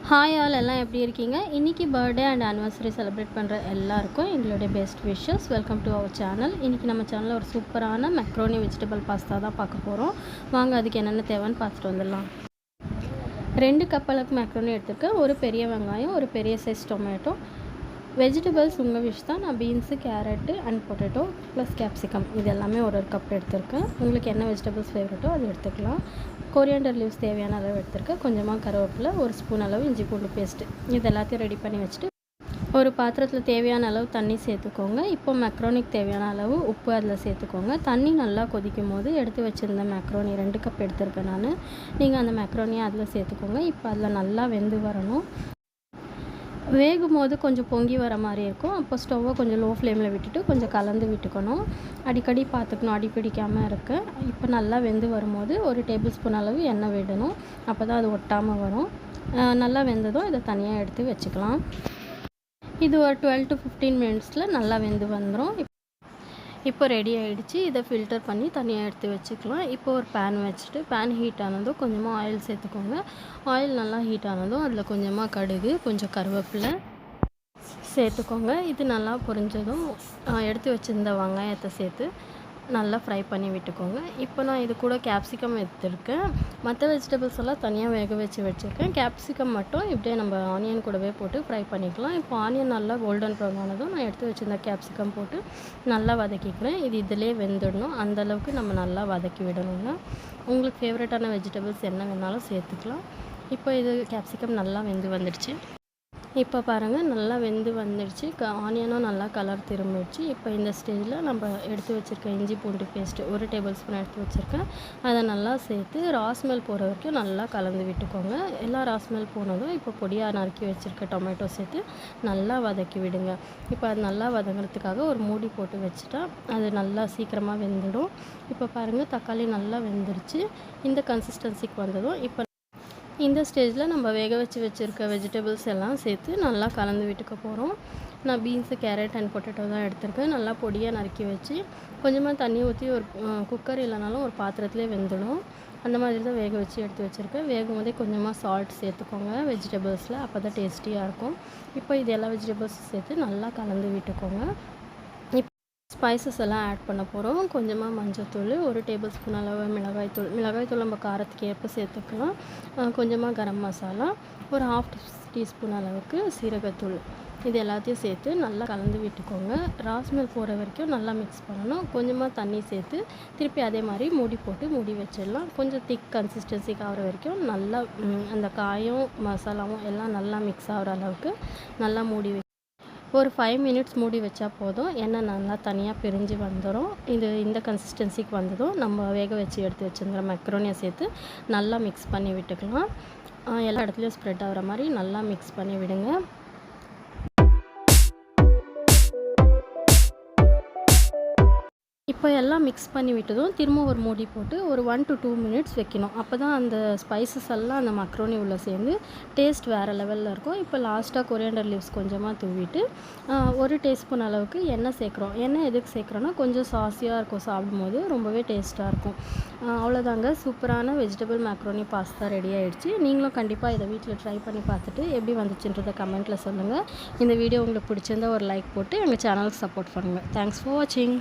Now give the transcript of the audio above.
Hi all எல்லாம் எப்படி இருக்கீங்க? இன்றைக்கி பர்த்டே அண்ட் ஆனிவர்சரி செலிப்ரேட் பண்ணுற எல்லாருக்கும் எங்களுடைய best wishes. Welcome to our channel. இன்றைக்கி நம்ம சேனலில் ஒரு சூப்பரான மெக்ரோனி வெஜிடபிள் பாஸ்தா தான் பார்க்க போகிறோம். வாங்க அதுக்கு என்னென்ன தேவைன்னு பார்த்துட்டு வந்துடலாம். 2 கப் அளவுக்கு மெக்ரோனி எடுத்துருக்கேன். ஒரு பெரிய வெங்காயம், ஒரு பெரிய சைஸ் டொமேட்டோ. வெஜிடபிள்ஸ் உங்கள் விஷ் தான். நான் beans, carrot and potato plus capsicum இது எல்லாமே ஒரு கப் எடுத்திருக்கேன். உங்களுக்கு என்ன வெஜிடபிள்ஸ் ஃபேவரட்டோ அது எடுத்துக்கலாம். கொரியாண்டர் லீவ்ஸ் தேவையான அளவு எடுத்துருக்கேன். கொஞ்சமாக கருவேப்பிலை, 1 ஸ்பூன் அளவு இஞ்சி பூண்டு பேஸ்ட்டு இது எல்லாத்தையும் ரெடி பண்ணி வச்சுட்டு ஒரு பாத்திரத்தில் தேவையான அளவு தண்ணி சேர்த்துக்கோங்க. இப்போ மெக்ரோனிக்கு தேவையான அளவு உப்பு அதில் சேர்த்துக்கோங்க. தண்ணி நல்லா கொதிக்கும் போது எடுத்து வச்சுருந்த மெக்ரோனி 2 கப் எடுத்திருக்கேன் நான். நீங்கள் அந்த மெக்ரோனியை அதில் சேர்த்துக்கோங்க. இப்போ அதில் நல்லா வெந்து வரணும். வேகும் போது கொஞ்சம் பொங்கி வர மாதிரி இருக்கும். அப்போ ஸ்டவ்வை கொஞ்சம் லோ ஃப்ளேமில் விட்டுட்டு கொஞ்சம் கலந்து விட்டுக்கணும். அடிக்கடி பார்த்துக்கணும், அடி பிடிக்காமல் இருக்கு. இப்போ நல்லா வெந்து வரும்போது ஒரு டேபிள் ஸ்பூன் அளவு எண்ணெய் விடணும். அப்போ தான் அது ஒட்டாமல் வரும். நல்லா வெந்ததும் இதை தனியாக எடுத்து வச்சுக்கலாம். இது ஒரு 12 to 15 மினிட்ஸில் நல்லா வெந்து வந்துடும். இப்போ ரெடி ஆகிடுச்சு. இதை ஃபில்டர் பண்ணி தனியாக எடுத்து வச்சுக்கலாம். இப்போ ஒரு பேன் வச்சுட்டு பேன் ஹீட் ஆனதும் கொஞ்சமாக ஆயில் சேர்த்துக்கோங்க. ஆயில் நல்லா ஹீட் ஆனதும் அதில் கொஞ்சமாக கடுகு, கொஞ்சம் கருவேப்பிலை சேர்த்துக்கோங்க. இது நல்லா பொரிஞ்சதும் எடுத்து வச்சுருந்த வெங்காயத்தை சேர்த்து நல்லா ஃப்ரை பண்ணி விட்டுக்கோங்க. இப்போ நான் இது கூட கேப்சிகம் எடுத்துருக்கேன். மற்ற வெஜிடபிள்ஸ் எல்லாம் தனியாக வேக வச்சு வச்சுருக்கேன். கேப்சிகம் மட்டும் இப்படியே நம்ம ஆனியன் கூடவே போட்டு ஃப்ரை பண்ணிக்கலாம். இப்போ ஆனியன் நல்லா கோல்டன் ப்ரௌன் ஆனதும் நான் எடுத்து வச்சுருந்த கேப்சிகம் போட்டு நல்லா வதக்கிக்கிறேன். இது இதிலே வெந்துடணும். அந்தளவுக்கு நம்ம நல்லா வதக்கி விடணுங்க. உங்களுக்கு ஃபேவரட்டான வெஜிடபிள்ஸ் என்ன வேணாலும் சேர்த்துக்கலாம். இப்போ இது கேப்சிகம் நல்லா வெந்து வந்துடுச்சு. இப்போ பாருங்கள் நல்லா வெந்து வந்துடுச்சு. ஆனியனும் நல்லா கலர் திரும்பிடுச்சு. இப்போ இந்த ஸ்டேஜில் நம்ம எடுத்து வச்சுருக்க இஞ்சி பூண்டு பேஸ்ட்டு 1 டேபிள் ஸ்பூன் எடுத்து வச்சுருக்கேன். அதை நல்லா சேர்த்து ராஸ்மெல் போகிற வரைக்கும் நல்லா கலந்து விட்டுக்கோங்க. எல்லா ராஸ்மெல் போனதும் இப்போ பொடியாக நறுக்கி வச்சுருக்க டொமேட்டோ சேர்த்து நல்லா வதக்கி விடுங்க. இப்போ அது நல்லா வதங்கிறதுக்காக ஒரு மூடி போட்டு வச்சுட்டா அது நல்லா சீக்கிரமாக வெந்துடும். இப்போ பாருங்கள் தக்காளி நல்லா வெந்துருச்சு. இந்த கன்சிஸ்டன்சிக்கு வந்ததும் இப்போ இந்த ஸ்டேஜில் நம்ம வேக வச்சுருக்க வெஜிடபிள்ஸ் எல்லாம் சேர்த்து நல்லா கலந்து விட்டுக்க போகிறோம். நான் பீன்ஸு, கேரட் அண்ட் பொட்டேட்டோ தான் எடுத்திருக்கேன். நல்லா பொடியாக நறுக்கி வச்சு கொஞ்சமாக தண்ணி ஊற்றி ஒரு குக்கர் இல்லைனாலும் ஒரு பாத்திரத்துலேயே வெந்துடும். அந்த மாதிரி தான் வேக வச்சு எடுத்து வச்சுருக்கேன். வேகும் போதே கொஞ்சமாக சால்ட் சேர்த்துக்கோங்க வெஜிடபிள்ஸில். அப்போ தான் டேஸ்டியாக இருக்கும். இப்போ இது எல்லா வெஜிடபிள்ஸும் சேர்த்து நல்லா கலந்து விட்டுக்கோங்க. ஸ்பைசஸ் எல்லாம் ஆட் பண்ண போகிறோம். கொஞ்சமாக மஞ்சள்தூள், 1 டேபிள் ஸ்பூன் அளவு மிளகாய்த்தூள் நம்ம காரத்துக்கு ஏற்ப சேர்த்துக்கலாம். கொஞ்சமாக கரம் மசாலா, ஒரு 1/2 டீஸ்பூன் அளவுக்கு சீரகத்தூள் இது எல்லாத்தையும் சேர்த்து நல்லா கலந்து விட்டுக்கோங்க. ராஸ்மெல் போகிற வரைக்கும் நல்லா மிக்ஸ் பண்ணணும். கொஞ்சமாக தண்ணி சேர்த்து திருப்பி அதே மாதிரி மூடி போட்டு மூடி வச்சிடலாம். கொஞ்சம் திக் கன்சிஸ்டன்சிக்கு ஆகிற வரைக்கும் நல்லா அந்த காயும் மசாலாவும் எல்லாம் நல்லா மிக்ஸ் ஆகிற அளவுக்கு நல்லா மூடி ஒரு 5 மினிட்ஸ் மூடி வச்சா போதும். எண்ணெய் நல்லா தனியாக பிரிஞ்சு வந்துடும். இந்த கன்சிஸ்டன்சிக்கு வந்ததும் நம்ம வேக வச்சு எடுத்து வச்சுருந்த மெக்ரோனியை சேர்த்து நல்லா மிக்ஸ் பண்ணி விட்டுக்கலாம். எல்லா இடத்துலையும் ஸ்ப்ரெட் ஆகிற மாதிரி நல்லா மிக்ஸ் பண்ணி விடுங்க. இப்போ எல்லாம் மிக்ஸ் பண்ணி விட்டதும் திரும்ப ஒரு மூடி போட்டு ஒரு 1 to 2 மினிட்ஸ் வைக்கணும். அப்போ தான் அந்த ஸ்பைசஸ் எல்லாம் அந்த மக்ரோனி உள்ளே சேர்ந்து டேஸ்ட் வேறு லெவலில் இருக்கும். இப்போ லாஸ்ட்டாக கொரியாண்டர் லீவ்ஸ் கொஞ்சமாக தூவிட்டு 1 டீஸ்பூன் அளவுக்கு எண்ணெய் சேர்க்குறோம். எண்ணெய் எதுக்கு சேர்க்குறோன்னா கொஞ்சம் சாஸியாக இருக்கும், சாப்பிடும்போது ரொம்பவே டேஸ்ட்டாக இருக்கும். அவ்வளோதாங்க, சூப்பரான வெஜிடபிள் மக்ரோனி பாஸ்தா ரெடி ஆகிடுச்சு. நீங்களும் கண்டிப்பாக இதை வீட்டில் ட்ரை பண்ணி பார்த்துட்டு எப்படி வந்துச்சுன்றதை கமெண்ட்டில் சொல்லுங்கள். இந்த வீடியோ உங்களுக்கு பிடிச்சிருந்தா ஒரு லைக் போட்டு எங்கள் சேனலுக்கு சப்போர்ட் பண்ணுங்கள். தேங்க்ஸ் ஃபார் வாட்சிங்.